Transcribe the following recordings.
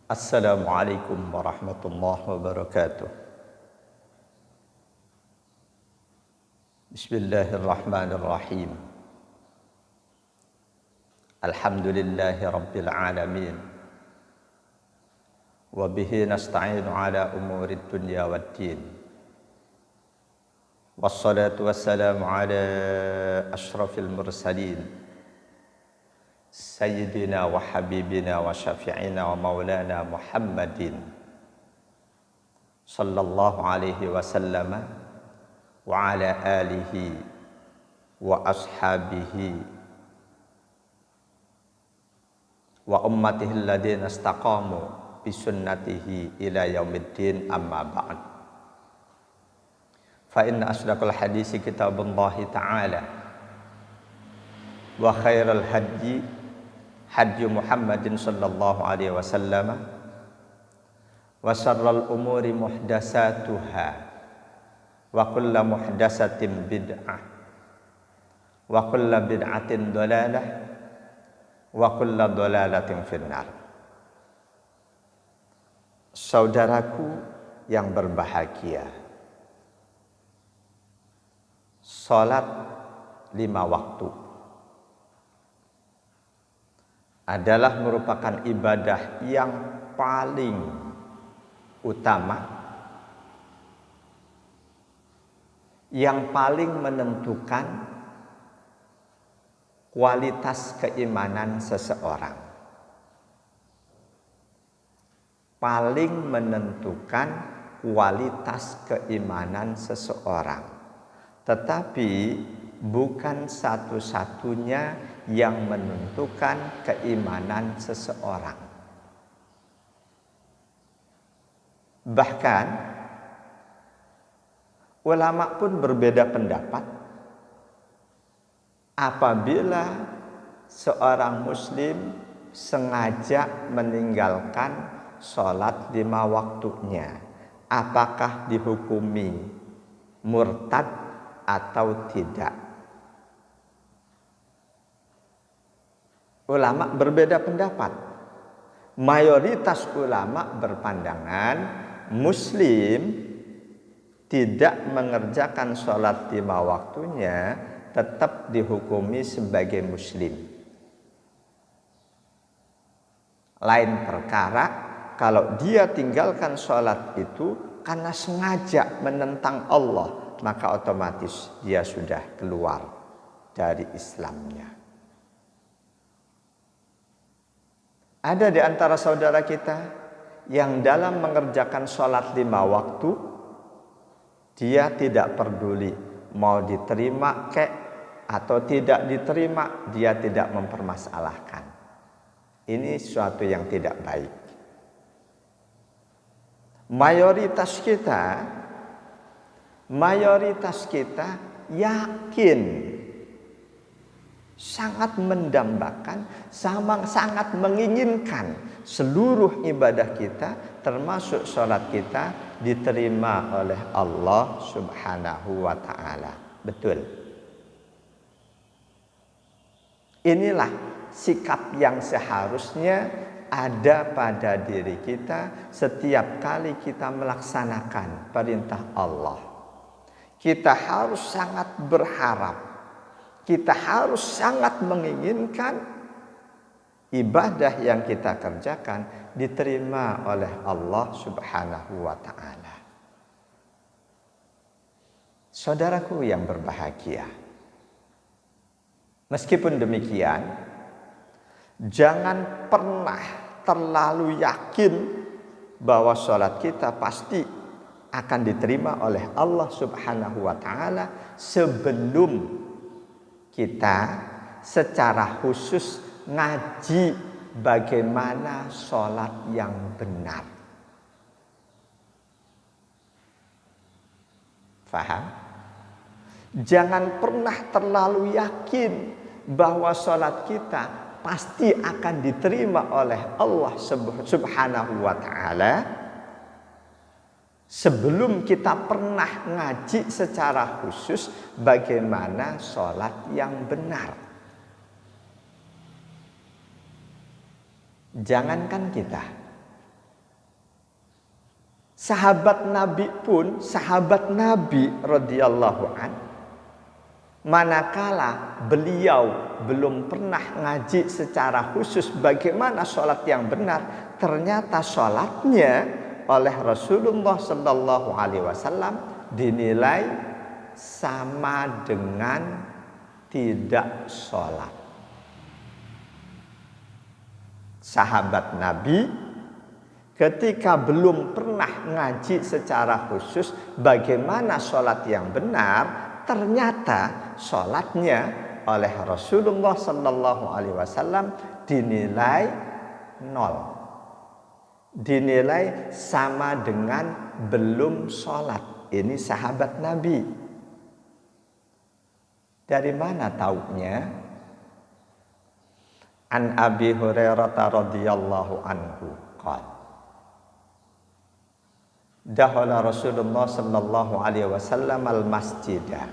Assalamualaikum warahmatullahi wabarakatuh. Bismillahirrahmanirrahim. Alhamdulillahi rabbil alamin. Wa bihi nasta'inu ala umurid dunya waddin. Wassalatu wassalamu ala ashrafil mursalin Sayyidina wa habibina wa syafi'ina wa maulana Muhammadin sallallahu alaihi wasallam wa ala alihi wa ashabihi wa ummatihi alladhina istaqamu bisunnatihi ila yaumiddin, amma ba'd. Fa inna asdaqal hadisi kitabullahi ta'ala wa khairal hadyi hadyu Muhammadin sallallahu alaihi wasallam wa syarral umuri muhdasatuha wa kullu muhdasatin bid'ah wa kullu bid'atin dhalalah wa kullu dhalalatin finnar. Saudaraku yang berbahagia, salat 5 waktu adalah merupakan ibadah yang paling utama, yang paling menentukan kualitas keimanan seseorang, paling menentukan kualitas keimanan seseorang, tetapi bukan satu-satunya yang menentukan keimanan seseorang. Bahkan ulama pun berbeda pendapat apabila seorang muslim sengaja meninggalkan sholat 5 waktunya, apakah dihukumi murtad atau tidak. Ulama berbeda pendapat. Mayoritas ulama berpandangan muslim tidak mengerjakan sholat 5 waktunya tetap dihukumi sebagai muslim. Lain perkara kalau dia tinggalkan sholat itu karena sengaja menentang Allah, maka otomatis dia sudah keluar dari Islamnya. Ada di antara saudara kita yang dalam mengerjakan sholat 5 waktu, dia tidak peduli mau diterima kek atau tidak diterima, dia tidak mempermasalahkan. Ini suatu yang tidak baik. Mayoritas kita yakin, sangat mendambakan, sangat menginginkan seluruh ibadah kita termasuk sholat kita diterima oleh Allah subhanahu wa ta'ala. Betul. Inilah sikap yang seharusnya ada pada diri kita setiap kali kita melaksanakan perintah Allah. Kita harus sangat berharap, kita harus sangat menginginkan ibadah yang kita kerjakan diterima oleh Allah subhanahu wa ta'ala. Saudaraku yang berbahagia, meskipun demikian, jangan pernah terlalu yakin bahwa sholat kita pasti akan diterima oleh Allah subhanahu wa ta'ala sebelum kita secara khusus ngaji bagaimana sholat yang benar. Faham? Jangan pernah terlalu yakin bahwa sholat kita pasti akan diterima oleh Allah subhanahu wa ta'ala sebelum kita pernah ngaji secara khusus bagaimana sholat yang benar. Jangankan kita, Sahabat Nabi pun, sahabat Nabi radhiyallahu an, manakala beliau belum pernah ngaji secara khusus bagaimana sholat yang benar, ternyata sholatnya oleh Rasulullah Sallallahu Alaihi Wasallam dinilai sama dengan tidak sholat. Sahabat Nabi ketika belum pernah ngaji secara khusus bagaimana sholat yang benar, ternyata sholatnya oleh Rasulullah Sallallahu Alaihi Wasallam dinilai nol, dinilai sama dengan belum sholat. Ini sahabat Nabi. Dari mana taunya? An Abi Hurairah radhiyallahu anhu qala dakhala Rasulullah sallallahu alaihi wasallam al-masjidah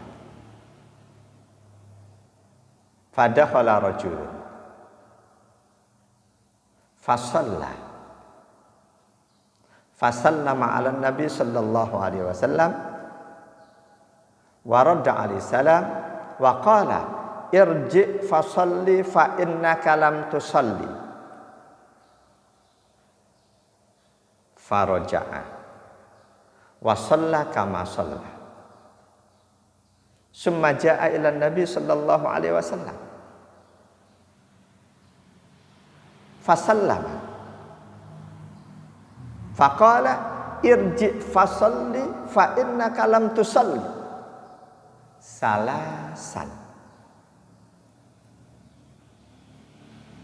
fadakhala rajulun fasallama ala nabi sallallahu alaihi wasallam wa radda alaihi salam wa qala irji fasalli fa innaka lam tusalli faraja'a wa shalla kama shalla summa ja'a ila nabi sallallahu alaihi wasallam fasallama faqala irji fasalli fa innaka lam tusalli salasan.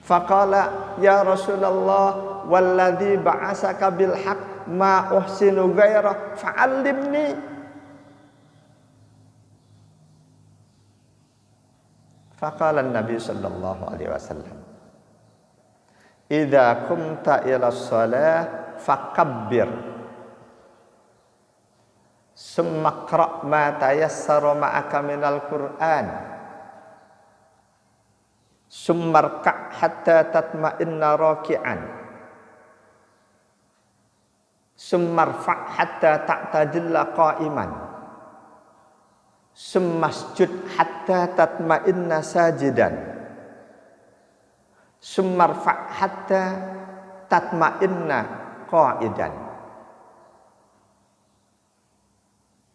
Faqala ya Rasulullah walladzi ba'asaka bil haqq ma uhsinu ghaira fa'allimni. Faqala an-nabi sallallahu alaihi wasallam idza qumta ila shalah fakabbir summa qra' ma tayassara ma'aka minal Qur'an summarka' hatta tatma'inna raki'an summarfa' hatta ta'tadilla qa'iman summasjud hatta tatma'inna sajidan summarfa' hatta tatma'inna qa'idan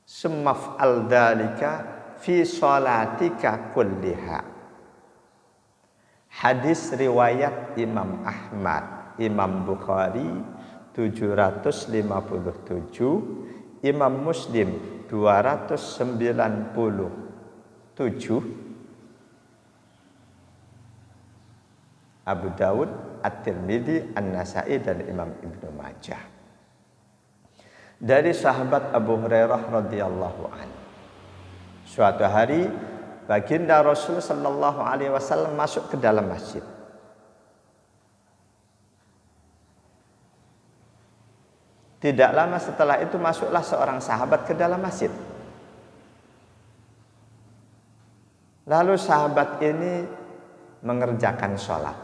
summaf'al dzalika fi shalatika kulliha. Hadis riwayat Imam Ahmad, Imam Bukhari 757, Imam Muslim 297, Abu Dawud, At-Tirmidzi, An-Nasa'i dan Imam Ibnu Majah. Dari sahabat Abu Hurairah radhiyallahu anhu, suatu hari baginda Rasul sallallahu alaihi wasallam masuk ke dalam masjid. Tidak lama setelah itu masuklah seorang sahabat ke dalam masjid. Lalu sahabat ini mengerjakan sholat.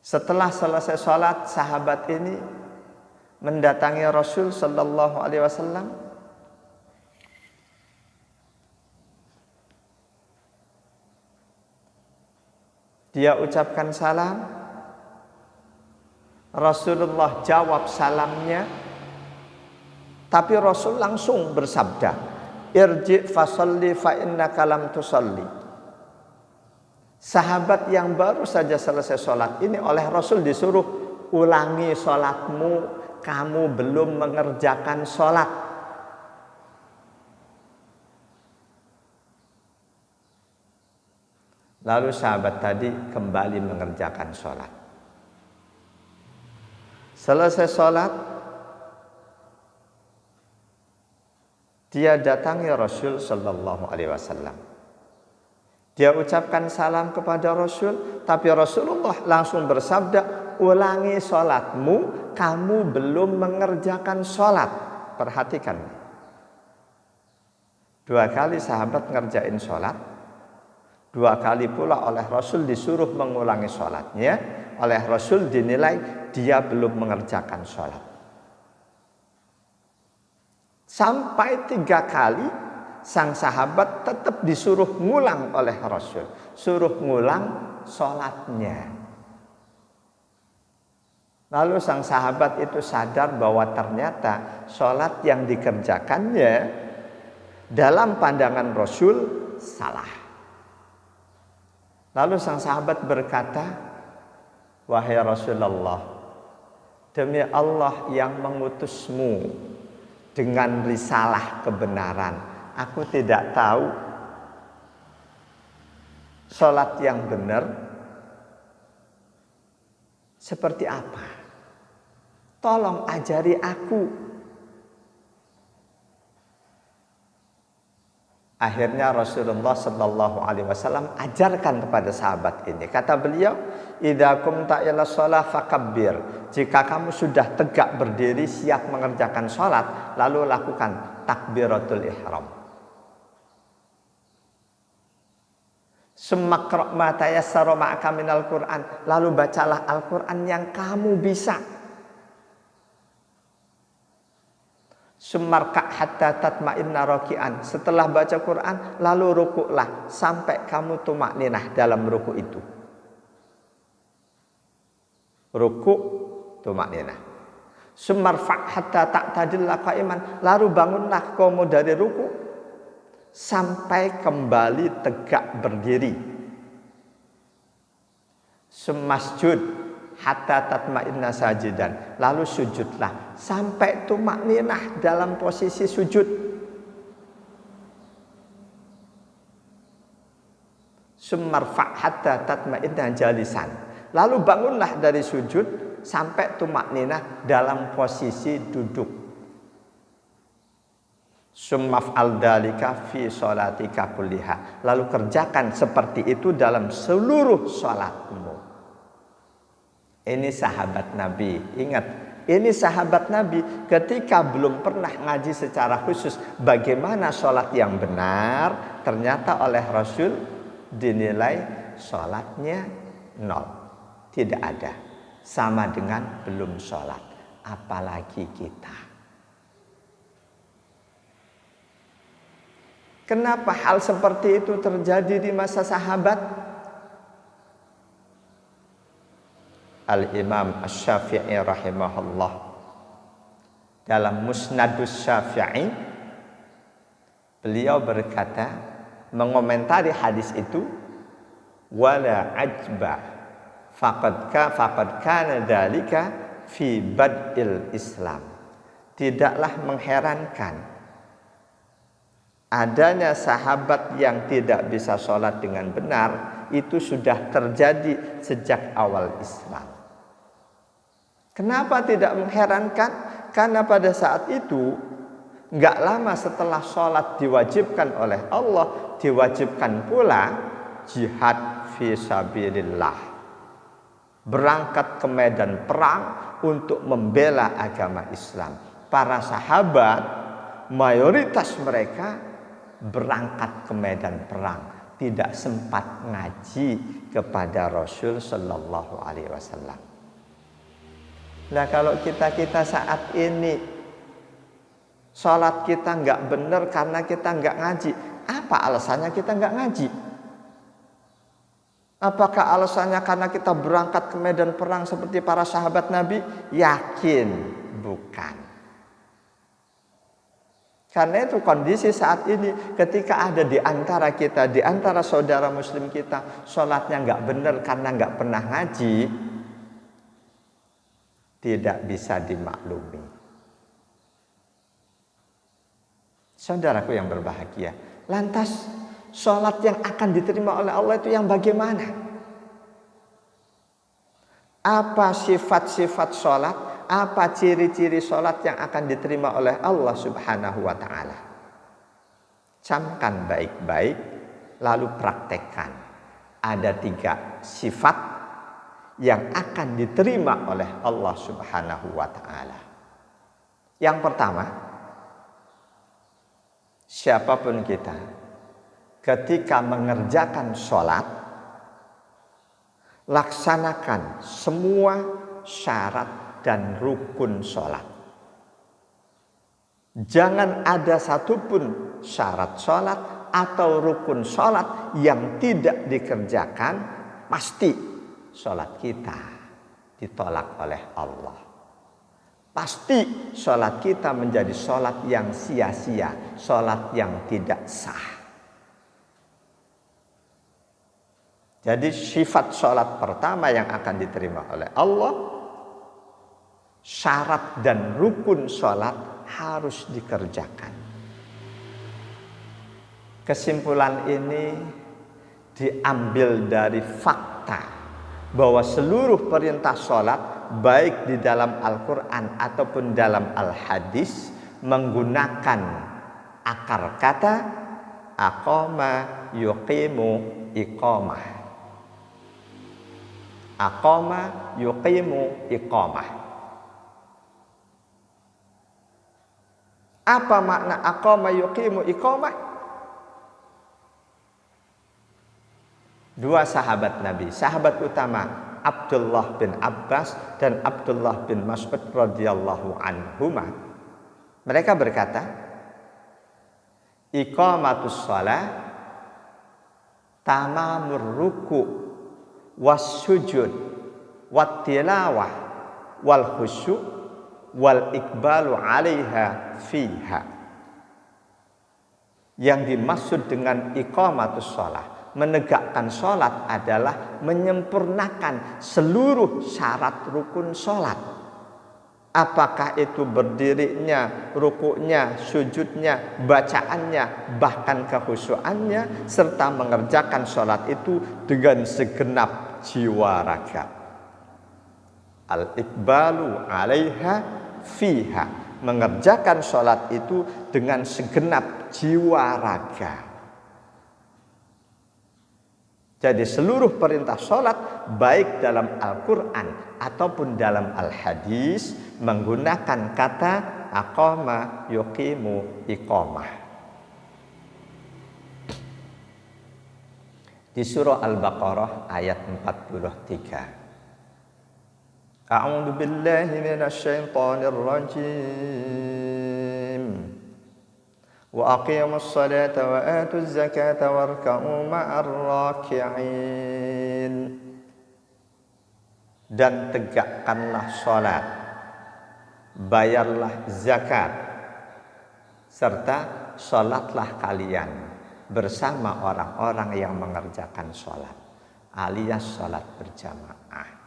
Setelah selesai sholat, sahabat ini mendatangi Rasul sallallahu alaihi wasallam. Dia ucapkan salam, Rasulullah jawab salamnya, tapi Rasul langsung bersabda, irji fasalli fa innaka lam tusalli. Sahabat yang baru saja selesai sholat ini oleh Rasul disuruh ulangi sholatmu, kamu belum mengerjakan sholat. Lalu sahabat tadi kembali mengerjakan sholat. Selesai sholat, dia datangi Rasul sallallahu alaihi wasallam. Dia ucapkan salam kepada Rasul, tapi Rasulullah langsung bersabda, ulangi sholatmu, kamu belum mengerjakan sholat. Perhatikan, 2 kali sahabat ngerjain sholat, 2 kali pula oleh Rasul disuruh mengulangi sholatnya. Oleh Rasul dinilai dia belum mengerjakan sholat. Sampai 3 kali sang sahabat tetap disuruh ngulang oleh Rasul, suruh ngulang sholatnya. Lalu sang sahabat itu sadar bahwa ternyata sholat yang dikerjakannya dalam pandangan Rasul salah. Lalu sang sahabat berkata, "Wahai Rasulullah, demi Allah yang mengutusmu dengan risalah kebenaran, aku tidak tahu sholat yang benar seperti apa. Tolong ajari aku." Akhirnya Rasulullah Sallallahu Alaihi Wasallam ajarkan kepada sahabat ini. Kata beliau, "Idza qumta ila shalah fakabbir." Jika kamu sudah tegak berdiri siap mengerjakan sholat, lalu lakukan takbiratul ihram. Summa qra' ma tayassara ma'aka minal Qur'an. Lalu bacalah Al-Qur'an yang kamu bisa. Sumarka hatta tatma'inna raki'an. Setelah baca Quran, lalu rukuklah sampai kamu tumakninah dalam ruku itu. Rukuk, tumakninah. Sumarfa' hatta ta'tadilla qa'iman. Lalu bangunlah kamu dari ruku sampai kembali tegak berdiri. Sumasjud hatta tatma'inna sajidan. Lalu sujudlah sampai tumakninah dalam posisi sujud. Summarfa' hatta tatma'inna jalisan. Lalu bangunlah dari sujud sampai tumakninah dalam posisi duduk. Summaf'al dzalika fi sholatika kulliha. Lalu kerjakan seperti itu dalam seluruh sholatmu. Ini sahabat Nabi. Ingat, ini sahabat Nabi ketika belum pernah ngaji secara khusus bagaimana sholat yang benar, ternyata oleh Rasul dinilai sholatnya 0. Tidak ada. Sama dengan belum sholat. Apalagi kita. Kenapa hal seperti itu terjadi di masa sahabat? Al-Imam Asy-Syafi'i rahimahullah dalam Musnadus Syafi'i, beliau berkata mengomentari hadis itu, wala ajba faqad kana dzalika fi bad'il Islam. Tidaklah mengherankan adanya sahabat yang tidak bisa sholat dengan benar, itu sudah terjadi sejak awal Islam. Kenapa tidak mengherankan? Karena pada saat itu enggak lama setelah sholat diwajibkan oleh Allah, diwajibkan pula jihad fi sabilillah, berangkat ke medan perang untuk membela agama Islam. Para sahabat mayoritas mereka berangkat ke medan perang, tidak sempat ngaji kepada Rasul Sallallahu Alaihi Wasallam. Nah, kalau kita saat ini sholat kita nggak benar karena kita nggak ngaji, apa alasannya kita nggak ngaji? Apakah alasannya karena kita berangkat ke medan perang seperti para sahabat Nabi? Yakin bukan. Karena itu kondisi saat ini ketika ada di antara kita, di antara saudara muslim kita, sholatnya nggak benar karena nggak pernah ngaji, tidak bisa dimaklumi. Saudaraku yang berbahagia, lantas sholat yang akan diterima oleh Allah itu yang bagaimana? Apa sifat-sifat sholat? Apa ciri-ciri sholat yang akan diterima oleh Allah Subhanahu wa ta'ala? Camkan baik-baik, lalu praktekkan. Ada 3 sifat yang akan diterima oleh Allah Subhanahu wa ta'ala. Yang pertama, siapapun kita ketika mengerjakan sholat, laksanakan semua syarat dan rukun sholat. Jangan ada satupun syarat sholat atau rukun sholat yang tidak dikerjakan, pasti sholat kita ditolak oleh Allah. Pasti sholat kita menjadi sholat yang sia-sia, sholat yang tidak sah. Jadi sifat sholat pertama yang akan diterima oleh Allah, syarat dan rukun sholat harus dikerjakan. Kesimpulan ini diambil dari fakta bahwa seluruh perintah sholat baik di dalam Al-Quran ataupun dalam Al-Hadis menggunakan akar kata aqama yuqimu iqamah. Aqama yuqimu iqamah. Apa makna aqama yuqimu iqamah? Dua sahabat Nabi, sahabat utama Abdullah bin Abbas dan Abdullah bin Mas'ud radhiyallahu anhuma. Mereka berkata, iqamatus shalah tamamur ruku' was sujud wat tilawah wal khusyu' wal ikbalu 'alaiha fiha. Yang dimaksud dengan iqamatus shalah, menegakkan sholat adalah menyempurnakan seluruh syarat rukun sholat. Apakah itu berdirinya, rukuknya, sujudnya, bacaannya, bahkan kekhusyuannya, serta mengerjakan sholat itu dengan segenap jiwa raga. Al-iqbalu 'alaiha fiha, mengerjakan sholat itu dengan segenap jiwa raga. Jadi seluruh perintah sholat baik dalam Al-Quran ataupun dalam Al-Hadis menggunakan kata aqama yuqimu iqamah. Di surah Al-Baqarah ayat 43. A'udzu billahi minasy syaithanir rajim. Wa aqimus salata wa atuz zakata warka'u ma'ar raki'in. Dan tegakkanlah salat, bayarlah zakat, serta salatlah kalian bersama orang-orang yang mengerjakan salat, alias salat berjamaah.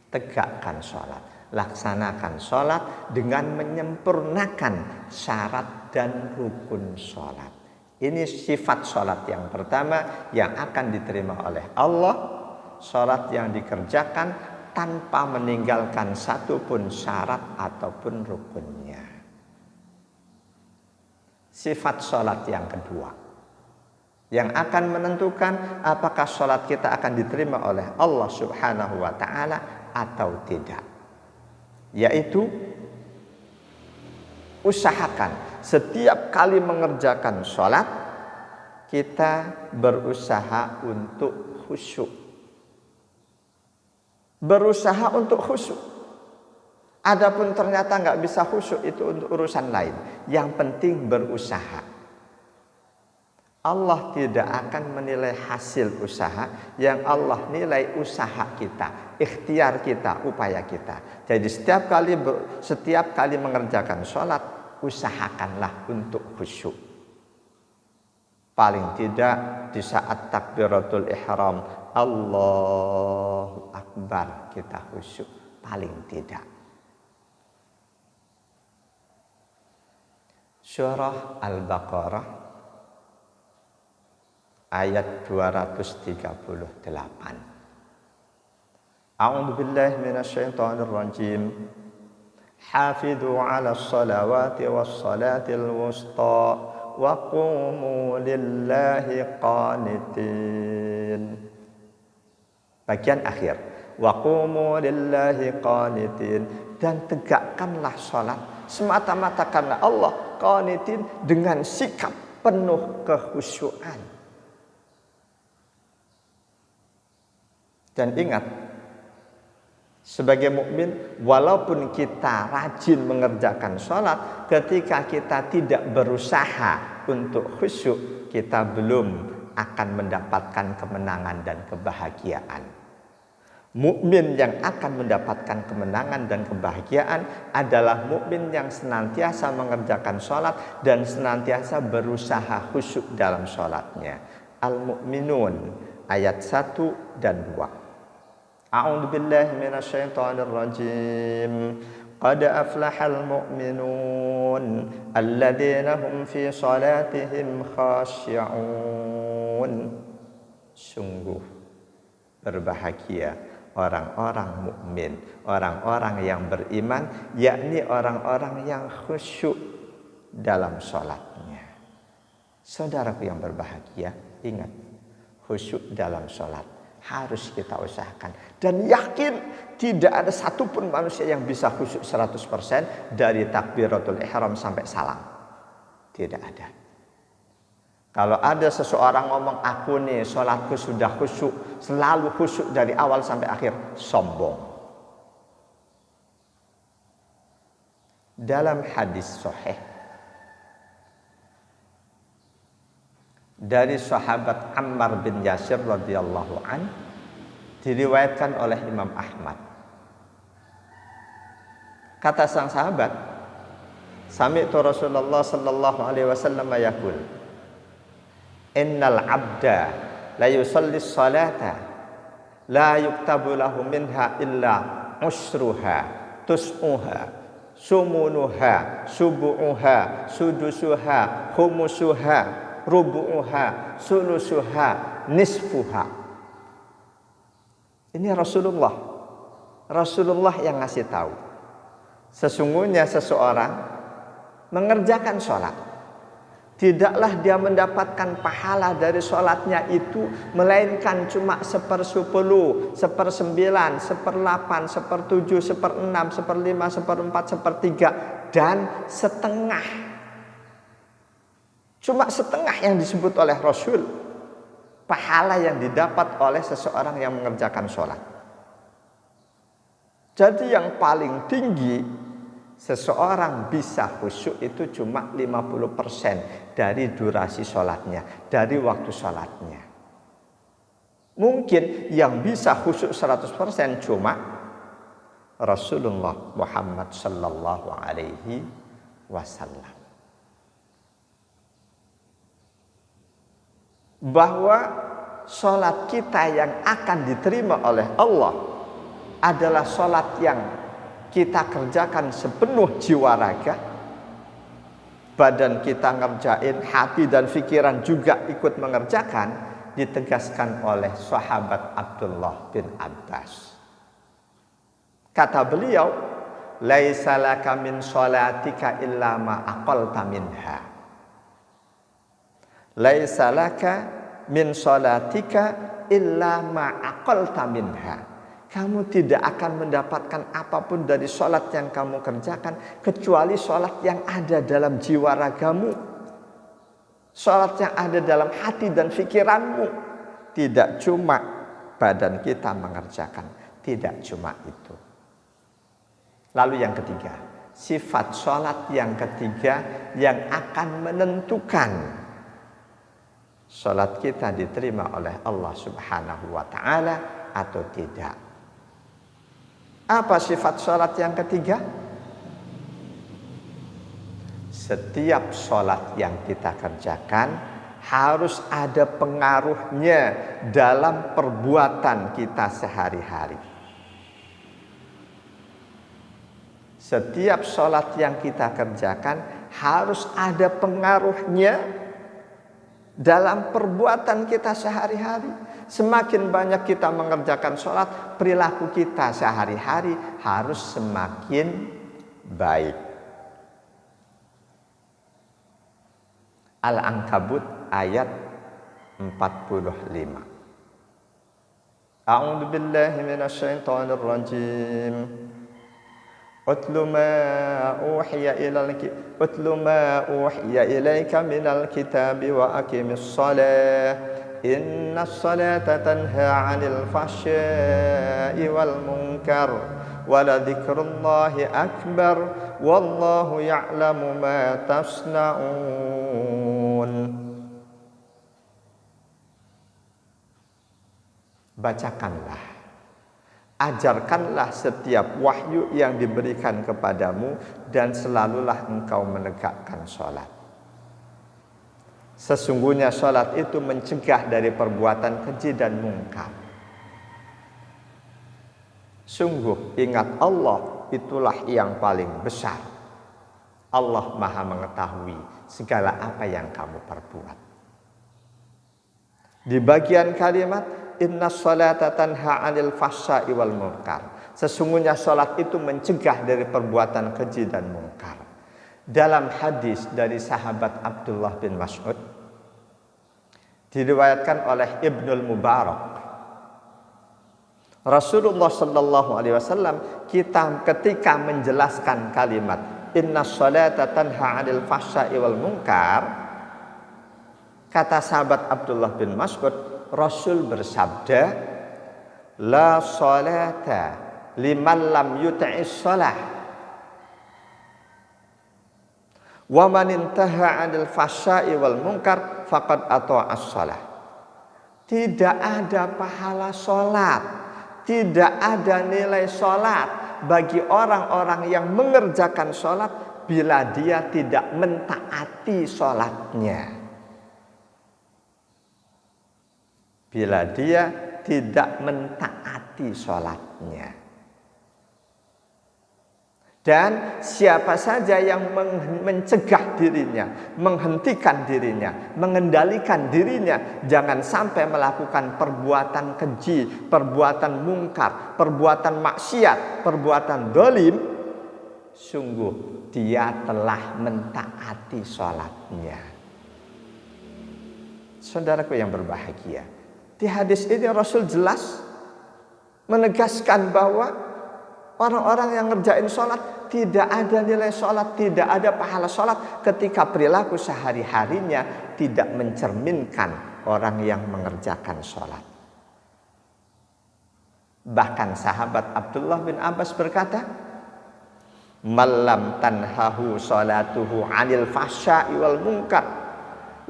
Tegakkan salat, laksanakan sholat dengan menyempurnakan syarat dan rukun sholat. Ini sifat sholat yang pertama yang akan diterima oleh Allah. Sholat yang dikerjakan tanpa meninggalkan satupun syarat ataupun rukunnya. Sifat sholat yang kedua yang akan menentukan apakah sholat kita akan diterima oleh Allah Subhanahu wa ta'ala atau tidak, yaitu usahakan setiap kali mengerjakan sholat kita berusaha untuk khusyuk. Berusaha untuk khusyuk. Adapun ternyata nggak bisa khusyuk, itu untuk urusan lain. Yang penting berusaha. Allah tidak akan menilai hasil usaha, yang Allah nilai usaha kita, ikhtiar kita, upaya kita. Jadi setiap kali mengerjakan sholat, usahakanlah untuk khusyuk. Paling tidak di saat takbiratul ihram, Allahu Akbar, kita khusyuk. Paling tidak. Surah Al-Baqarah ayat 238. A'udzu billahi minasyaitonir rajim. Hafidhu 'alas salawati was salatil wusta wa qumu lillahi qanitin. Bagian akhir. Wa qumu lillahi qanitin, dan tegakkanlah salat semata-mata karena Allah, qanitin, dengan sikap penuh kekhusyuan. Dan ingat, sebagai mukmin, walaupun kita rajin mengerjakan sholat, ketika kita tidak berusaha untuk khusyuk, kita belum akan mendapatkan kemenangan dan kebahagiaan. Mukmin yang akan mendapatkan kemenangan dan kebahagiaan adalah mukmin yang senantiasa mengerjakan sholat dan senantiasa berusaha khusyuk dalam sholatnya. Al-Mu'minun ayat 1 dan 2. A'udzu billahi minasyaitonir rajim. Qad aflahal mu'minun alladzina hum fi salatihim khashi'un. Sungguh berbahagia orang-orang mukmin, orang-orang yang beriman, yakni orang-orang yang khusyuk dalam sholatnya. Saudaraku yang berbahagia, ingat, khusyuk dalam sholat harus kita usahakan. Dan yakin tidak ada satupun manusia yang bisa khusyuk 100% dari takbiratul ihram sampai salam. Tidak ada. Kalau ada seseorang ngomong, aku nih sholatku sudah khusyuk, selalu khusyuk dari awal sampai akhir, sombong. Dalam hadis sahih dari sahabat Ammar bin Yasir radhiyallahu an, diriwayatkan oleh Imam Ahmad. Kata sang sahabat, sami'tu Rasulullah sallallahu alaihi wasallam yaqul, innal abda la yusalli salata la yuktabu lahu minha illa usruha tus'uha sumunuha subu'uha sudusuha khumusuha rubu'uha sulusuha nisfuha. Ini Rasulullah yang ngasih tahu, sesungguhnya seseorang mengerjakan sholat, tidaklah dia mendapatkan pahala dari sholatnya itu melainkan cuma 1/10, 1/9, 1/8, 1/7, 1/6, 1/5, 1/4, 1/3 dan setengah. Cuma setengah yang disebut oleh Rasul pahala yang didapat oleh seseorang yang mengerjakan sholat. Jadi yang paling tinggi seseorang bisa khusyuk itu cuma 50% dari durasi sholatnya, dari waktu sholatnya. Mungkin yang bisa khusyuk 100% cuma Rasulullah Muhammad sallallahu alaihi wasallam. Bahwa sholat kita yang akan diterima oleh Allah adalah sholat yang kita kerjakan sepenuh jiwa raga, badan kita ngerjain, hati dan pikiran juga ikut mengerjakan, ditegaskan oleh sahabat Abdullah bin Abbas. Kata beliau, laisa laka min sholatika illa ma aqalta minha. Laisa laka min sholatika illa ma aqalta minha. Kamu tidak akan mendapatkan apapun dari sholat yang kamu kerjakan kecuali sholat yang ada dalam jiwa ragamu, sholat yang ada dalam hati dan pikiranmu. Tidak cuma badan kita mengerjakan, tidak cuma itu. Lalu yang ketiga, sifat sholat yang ketiga yang akan menentukan sholat kita diterima oleh Allah Subhanahu wa ta'ala atau tidak. Apa sifat sholat yang ketiga? Setiap sholat yang kita kerjakan harus ada pengaruhnya dalam perbuatan kita sehari-hari. Setiap sholat yang kita kerjakan harus ada pengaruhnya dalam perbuatan kita sehari-hari. Semakin banyak kita mengerjakan sholat, perilaku kita sehari-hari harus semakin baik. Al-Ankabut ayat 45. A'udzu billahi minasyaitonir rajim. Utlu ma uhiya ilaika minal kitabi wa aqimis shalah Innas salata tanha 'anil fahsya'i wal munkar wa la dzikrullahi akbar wallahu ya'lamu ma tasna'un. Bacakanlah, ajarkanlah setiap wahyu yang diberikan kepadamu dan selalulah engkau menegakkan sholat. Sesungguhnya sholat itu mencegah dari perbuatan keji dan mungkar. Sungguh ingat Allah, itulah yang paling besar. Allah Maha mengetahui segala apa yang kamu perbuat. Di bagian kalimat innas salata tanha 'anil fahsya'i wal munkar, sesungguhnya sholat itu mencegah dari perbuatan keji dan mungkar. Dalam hadis dari sahabat Abdullah bin Mas'ud, diriwayatkan oleh Ibnul Mubarak, Rasulullah sallallahu alaihi wasallam ketika menjelaskan kalimat innas salata tanha 'anil fahsya'i wal munkar, kata sahabat Abdullah bin Mas'ud, Rasul bersabda, la salata liman lam yuta'is shalah wa man intaha 'anil fahsya'i wal munkar faqad ata'as shalah. Tidak ada pahala salat, tidak ada nilai salat bagi orang-orang yang mengerjakan salat bila dia tidak mentaati salatnya. Bila dia tidak mentaati salatnya. Dan siapa saja yang mencegah dirinya, menghentikan dirinya, mengendalikan dirinya, jangan sampai melakukan perbuatan keji, perbuatan mungkar, perbuatan maksiat, perbuatan dolim, sungguh dia telah mentaati sholatnya. Saudaraku yang berbahagia, di hadis ini Rasul jelas menegaskan bahwa orang-orang yang ngerjain sholat tidak ada nilai sholat, tidak ada pahala sholat ketika perilaku sehari-harinya tidak mencerminkan orang yang mengerjakan sholat. Bahkan sahabat Abdullah bin Abbas berkata, malam tanhahu sholatuhu 'anil fahsya'i wal munkar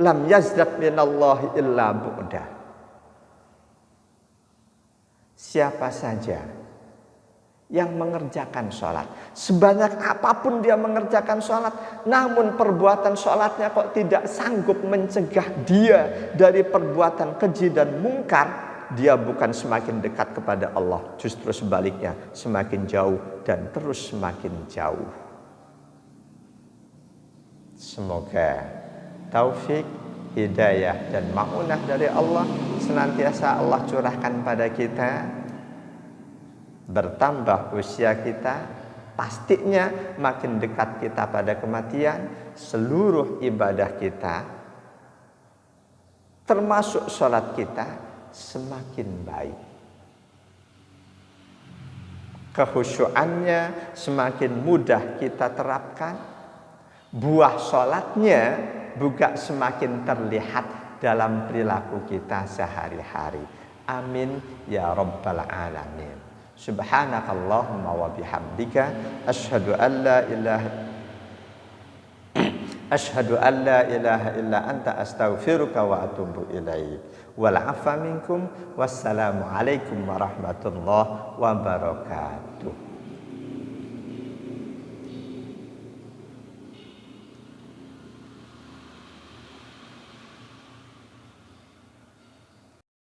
lam yazdad minallahi illa bu'da. Siapa saja yang mengerjakan sholat, sebanyak apapun dia mengerjakan sholat, namun perbuatan sholatnya kok tidak sanggup mencegah dia dari perbuatan keji dan mungkar, dia bukan semakin dekat kepada Allah, justru sebaliknya semakin jauh dan terus semakin jauh. Semoga taufik, hidayah dan ma'unah dari Allah senantiasa Allah curahkan pada kita. Bertambah usia kita, pastinya makin dekat kita pada kematian. Seluruh ibadah kita, termasuk sholat kita, semakin baik. Kehusyuannya semakin mudah kita terapkan. Buah sholatnya juga semakin terlihat dalam perilaku kita sehari-hari. Amin ya rabbal alamin. Subhanakallahumma wa bihamdika asyhadu an la ilaha illa anta astaghfiruka wa atubu ilaik. Wal afa minkum wassalamu alaikum warahmatullahi wabarakatuh.